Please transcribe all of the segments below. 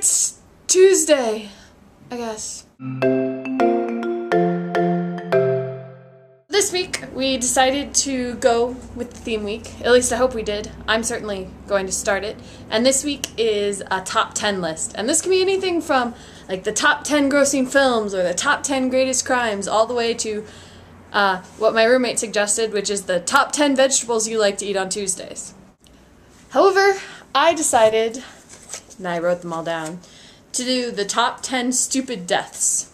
It's Tuesday, I guess. This week, we decided to go with the theme week. At least I hope we did. I'm certainly going to start it. And this week is a top 10 list. And this can be anything from like the top 10 grossing films or the top 10 greatest crimes all the way to what my roommate suggested, which is the top 10 vegetables you like to eat on Tuesdays. However, I decided, and I wrote them all down, to do the top 10 stupid deaths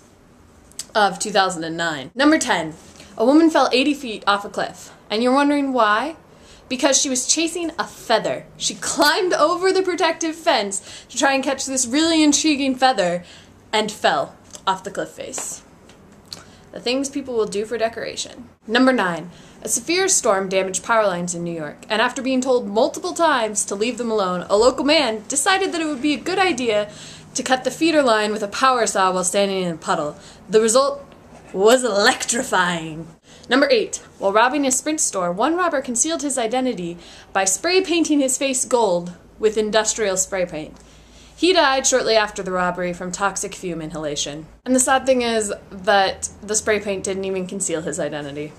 of 2009. Number 10. A woman fell 80 feet off a cliff. And you're wondering why? Because she was chasing a feather. She climbed over the protective fence to try and catch this really intriguing feather and fell off the cliff face. The things people will do for decoration. Number 9. A severe storm damaged power lines in New York, and after being told multiple times to leave them alone, a local man decided that it would be a good idea to cut the feeder line with a power saw while standing in a puddle. The result was electrifying. Number 8. While robbing a Sprint store, one robber concealed his identity by spray painting his face gold with industrial spray paint. He died shortly after the robbery from toxic fume inhalation. And the sad thing is that the spray paint didn't even conceal his identity.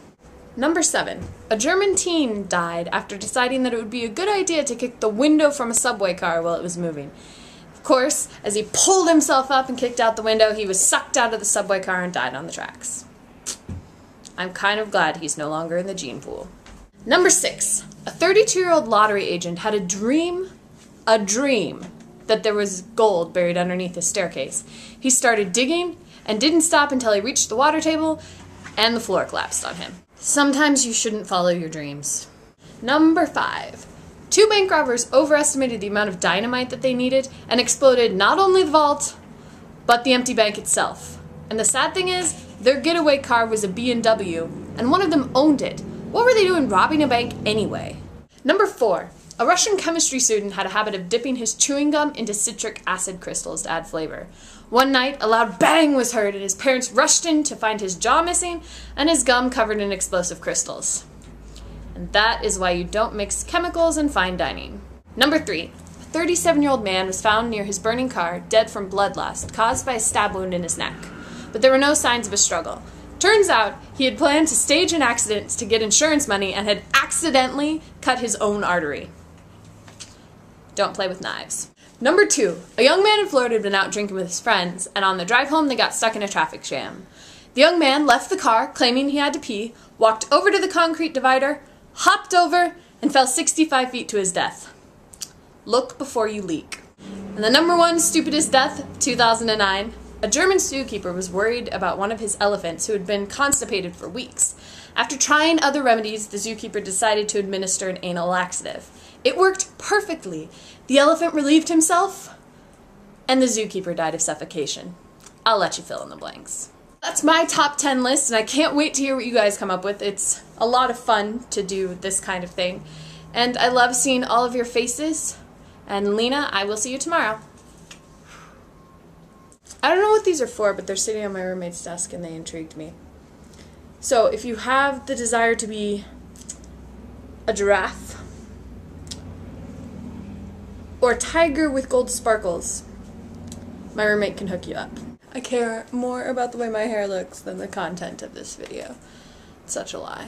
Number 7. A German teen died after deciding that it would be a good idea to kick the window from a subway car while it was moving. Of course, as he pulled himself up and kicked out the window, he was sucked out of the subway car and died on the tracks. I'm kind of glad he's no longer in the gene pool. Number 6. A 32-year-old lottery agent had a dream that there was gold buried underneath his staircase. He started digging and didn't stop until he reached the water table and the floor collapsed on him. Sometimes you shouldn't follow your dreams. Number 5. 2 bank robbers overestimated the amount of dynamite that they needed and exploded not only the vault, but the empty bank itself. And the sad thing is, their getaway car was a BMW, and one of them owned it. What were they doing robbing a bank anyway? Number 4. A Russian chemistry student had a habit of dipping his chewing gum into citric acid crystals to add flavor. One night, a loud bang was heard, and his parents rushed in to find his jaw missing and his gum covered in explosive crystals. And that is why you don't mix chemicals in fine dining. Number 3. A 37-year-old man was found near his burning car, dead from blood loss, caused by a stab wound in his neck. But there were no signs of a struggle. Turns out, he had planned to stage an accident to get insurance money and had accidentally cut his own artery. Don't play with knives. Number 2. A young man in Florida had been out drinking with his friends, and on the drive home they got stuck in a traffic jam. The young man left the car, claiming he had to pee, walked over to the concrete divider, hopped over, and fell 65 feet to his death. Look before you leak. And the number 1 stupidest death of 2009, a German zookeeper was worried about one of his elephants who had been constipated for weeks. After trying other remedies, the zookeeper decided to administer an anal laxative. It worked perfectly. The elephant relieved himself, and the zookeeper died of suffocation. I'll let you fill in the blanks. That's my top 10 list, and I can't wait to hear what you guys come up with. It's a lot of fun to do this kind of thing. And I love seeing all of your faces. And Lena, I will see you tomorrow. I don't know what these are for, but they're sitting on my roommate's desk and they intrigued me. So if you have the desire to be a giraffe, or a tiger with gold sparkles, my roommate can hook you up. I care more about the way my hair looks than the content of this video. It's such a lie.